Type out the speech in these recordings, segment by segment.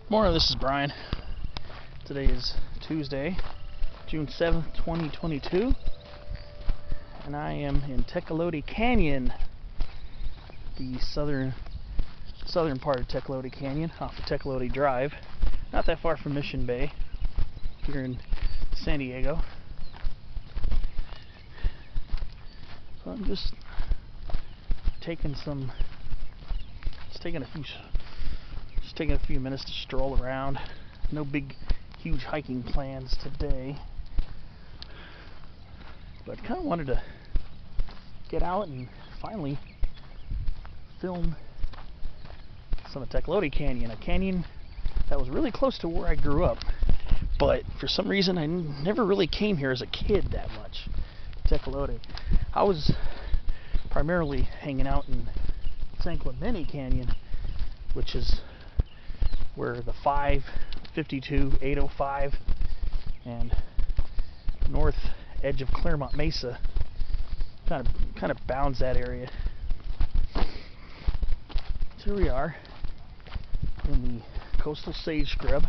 Morning, this is Brian. Today is Tuesday, June 7th, 2022, and I am in Tecolote Canyon, the southern part of Tecolote Canyon, off of Tecolote Drive, not that far from Mission Bay, here in San Diego. So I'm just taking a few minutes to stroll around. No big, huge hiking plans today, but kind of wanted to get out and finally film some of Tecolote Canyon, a canyon that was really close to where I grew up, but for some reason I never really came here as a kid that much. Tecolote. I was primarily hanging out in San Clemente Canyon, which is where the 552, 805, and north edge of Clairemont Mesa kind of bounds that area. So here we are in the coastal sage scrub.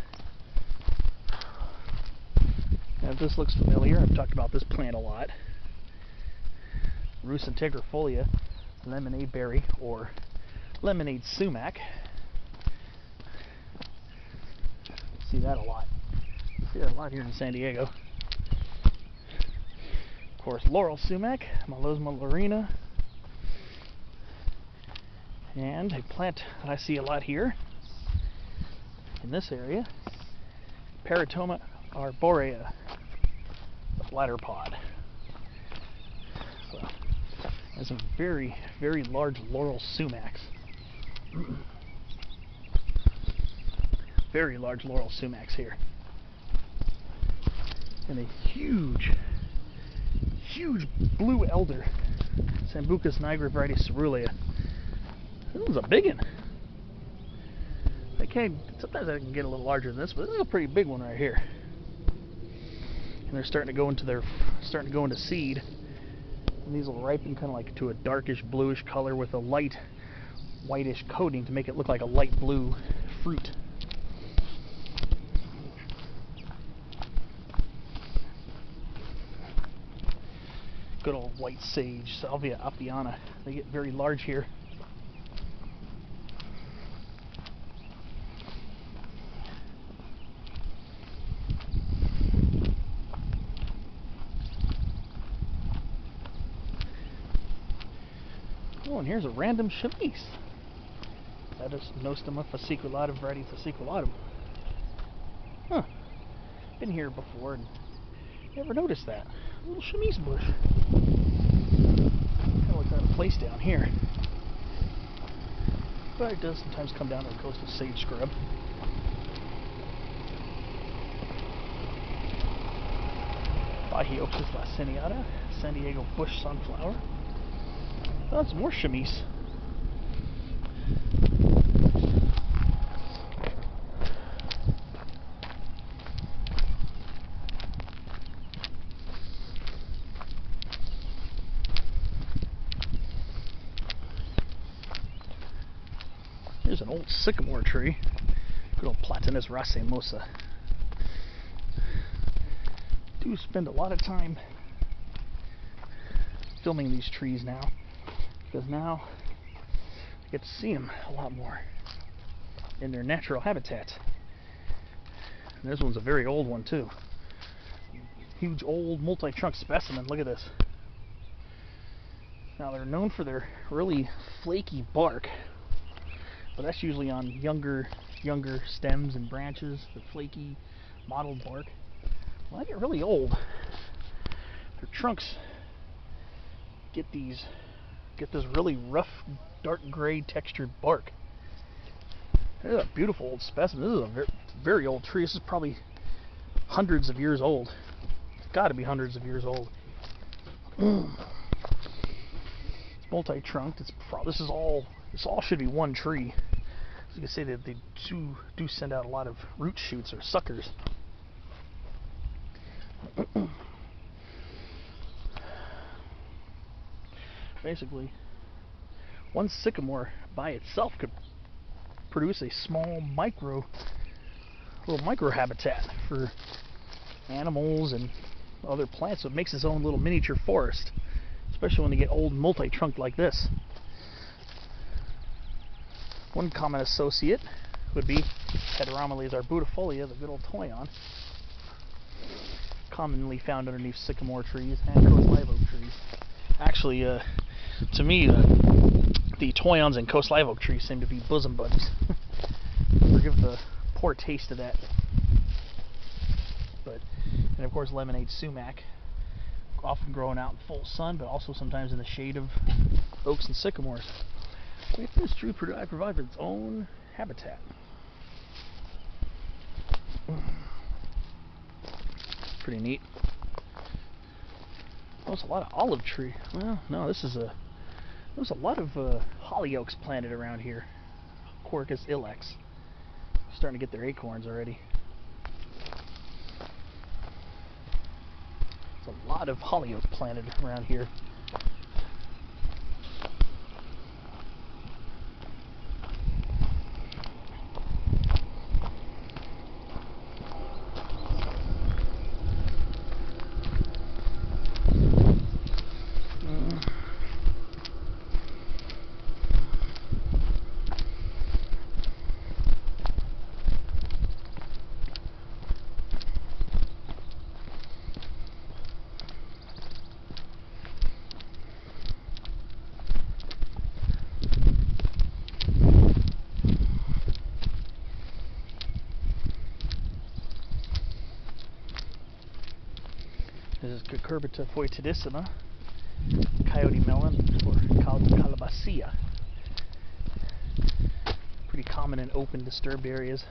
Now, if this looks familiar, I've talked about this plant a lot. Rus integrifolia, lemonade berry, or lemonade sumac. See that a lot. See that a lot here in San Diego. Of course, Laurel Sumac, Malosma laurina, and a plant that I see a lot here in this area, Paratoma arborea, the bladder pod. So, there's some very, very large Laurel Sumacs. Very large Laurel Sumacs here. And a huge blue elder, Sambucus nigra variety cerulea. This one's a big one. Sometimes I can get a little larger than this, but this is a pretty big one right here. And they're starting to go into seed. And these will ripen kind of like to a darkish bluish color with a light whitish coating to make it look like a light blue fruit. Good old white sage, Salvia apiana. They get very large here. Oh, and here's a random chemise. That is Nostema fasciculatum variety fasciculatum. Huh. Been here before and never noticed that. A little chemise bush. Kind of looks out of place down here. But it does sometimes come down to the coastal sage scrub. Hollyoak laciniata, San Diego bush sunflower. Oh, that's more chemise. Here's an old sycamore tree. Good old Platanus racemosa. Do spend a lot of time filming these trees now, because now I get to see them a lot more in their natural habitat. And this one's a very old one too. Huge old multi-trunk specimen. Look at this. Now they're known for their really flaky bark, but that's usually on younger stems and branches, the flaky mottled bark. When they get really old, their trunks get this really rough, dark gray textured bark. This is a beautiful old specimen. This is a very old tree. This is probably hundreds of years old. It's got to be hundreds of years old. It's multi-trunked. This all should be one tree. As you can see, that they do send out a lot of root shoots or suckers. Basically, one sycamore by itself could produce a small micro little micro habitat for animals and other plants, so it makes its own little miniature forest, especially when they get old multi-trunked like this. One common associate would be Heteromeles arbustifolia, the good old toyon, commonly found underneath sycamore trees and coast live oak trees. Actually, to me, the toyons and coast live oak trees seem to be bosom buddies. Forgive the poor taste of that. But, and of course, lemonade sumac, often growing out in full sun, but also sometimes in the shade of oaks and sycamores. If this tree provides its own habitat. Pretty neat. Oh, it's a lot of olive tree. Well, no, there's a lot of hollyoaks planted around here. Quercus ilex. Starting to get their acorns already. There's a lot of hollyoak planted around here. This is Cucurbita foetidissima, coyote melon, or calabacia. Pretty common in open, disturbed areas.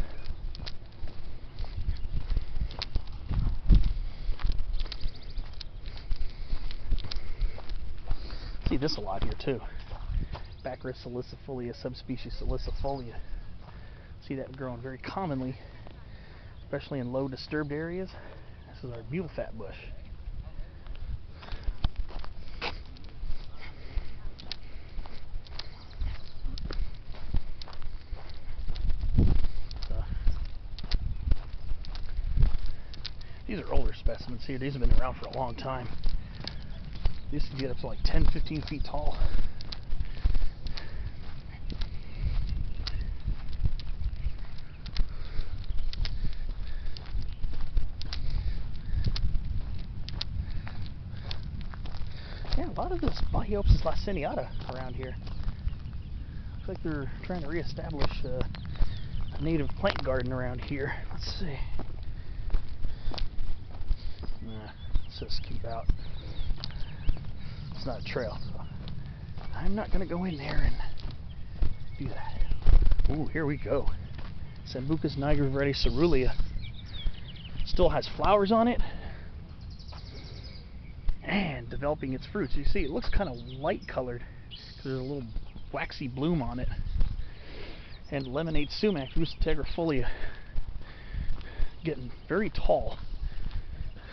See this a lot here too. Baccharis salicifolia, subspecies salicifolia. See that growing very commonly, especially in low disturbed areas. This is our mule fat bush. These are older specimens here. These have been around for a long time. These can get up to like 10-15 feet tall. Yeah, a lot of this Bacchaeopsis laciniata around here. Looks like they're trying to reestablish a native plant garden around here. Let's see. Nah, let's just keep out. It's not a trail, so I'm not going to go in there and do that. Ooh, here we go. Sambucus nigra cerulea. Still has flowers on it and developing its fruits. You see, it looks kind of light colored because there's a little waxy bloom on it. And lemonade sumac, tegrifolia, getting very tall.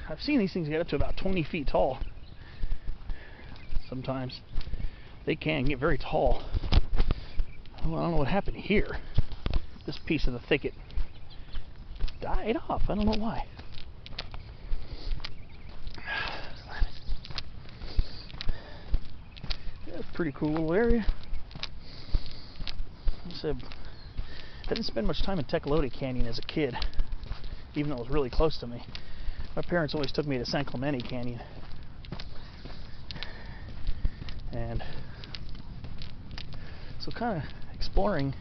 I've seen these things get up to about 20 feet tall. Sometimes they can get very tall. Well, I don't know what happened here. This piece of the thicket died off. I don't know why. Yeah, pretty cool little area. I didn't spend much time in Tecolote Canyon as a kid, even though it was really close to me. My parents always took me to San Clemente Canyon. And so kind of exploring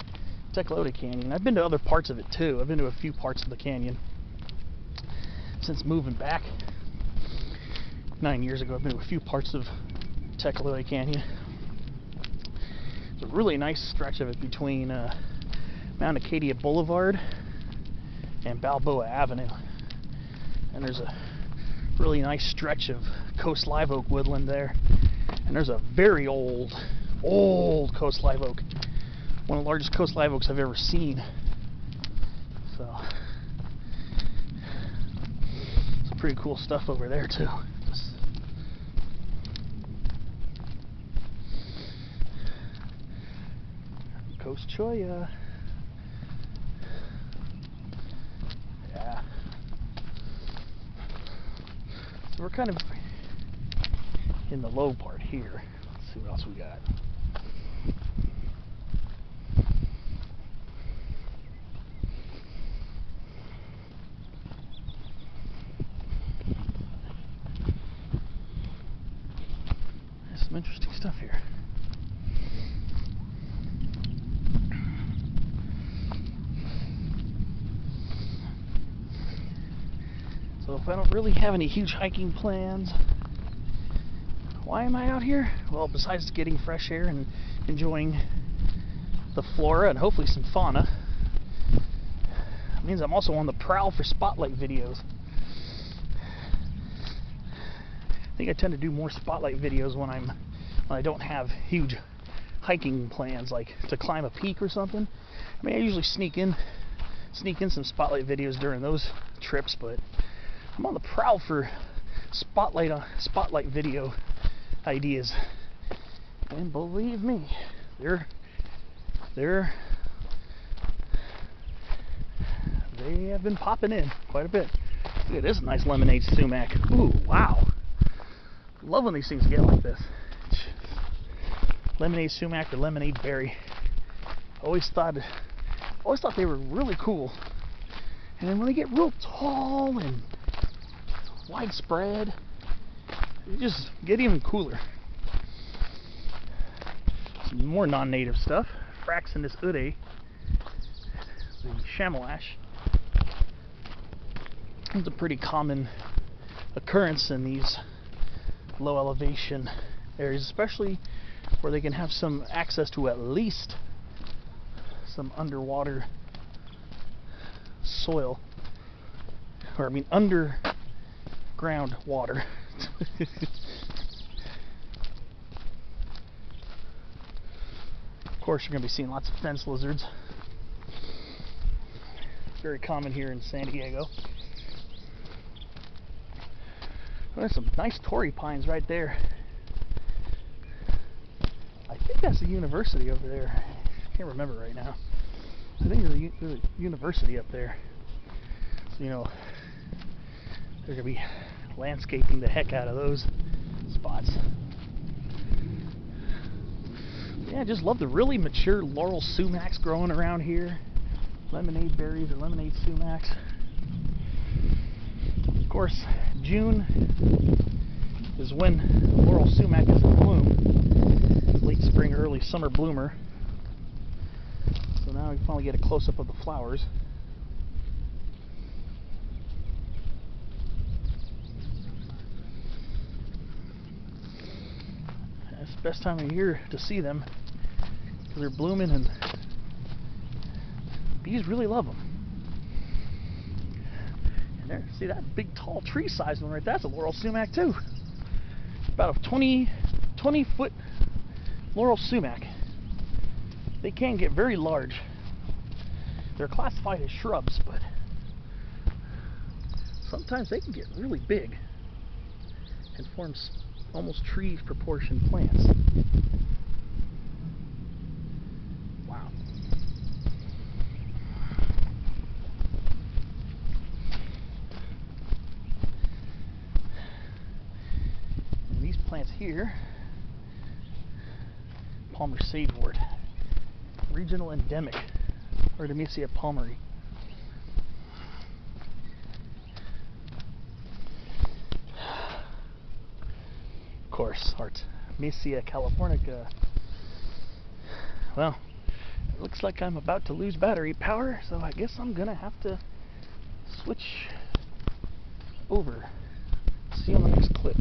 Tecolote Canyon. I've been to other parts of it too. I've been to a few parts of the canyon since moving back 9 years ago. I've been to a few parts of Tecolote Canyon. It's a really nice stretch of it between Mount Acadia Boulevard and Balboa Avenue. And there's a really nice stretch of coast live oak woodland there. And there's a very old coast live oak. One of the largest coast live oaks I've ever seen. So, some pretty cool stuff over there too. Coast cholla. So we're kind of in the low part here. Let's see what else we got. There's some interesting stuff here. So if I don't really have any huge hiking plans, why am I out here? Well, besides getting fresh air and enjoying the flora and hopefully some fauna, it means I'm also on the prowl for spotlight videos. I think I tend to do more spotlight videos when I don't have huge hiking plans, like to climb a peak or something. I mean, I usually sneak in some spotlight videos during those trips, but I'm on the prowl for spotlight video ideas, and believe me, they have been popping in quite a bit. Look at this nice lemonade sumac. Ooh, wow! Love when these things get like this. Lemonade sumac or lemonade berry. Always thought they were really cool, and then when they get real tall and widespread, they just get even cooler. Some more non-native stuff. Fraxinus ude, the chamel ash. It's a pretty common occurrence in these low elevation areas, especially where they can have some access to at least some underwater soil, or I mean underground water. Of course, you're going to be seeing lots of fence lizards. Very common here in San Diego. There's some nice Torrey pines right there. I think that's the university over there. I can't remember right now. I think there's a university up there. So, you know, they're going to be landscaping the heck out of those spots. Yeah, I just love the really mature Laurel Sumax growing around here. Lemonade berries or lemonade sumacs. Of course, June is when Laurel Sumac is in bloom. Late spring, early summer bloomer. So now we finally get a close-up of the flowers. It's the best time of year to see them, because they're blooming and bees really love them. And there, see that big tall tree size one right there? That's a Laurel Sumac too. About a 20 foot Laurel Sumac. They can get very large. They're classified as shrubs, but sometimes they can get really big and form almost tree proportioned plants. Wow. And these plants here, Palmer sagewort, regional endemic, Artemisia palmery. Of course, Artemisia californica. Well, it looks like I'm about to lose battery power, so I guess I'm gonna have to switch over. See you on the next clip.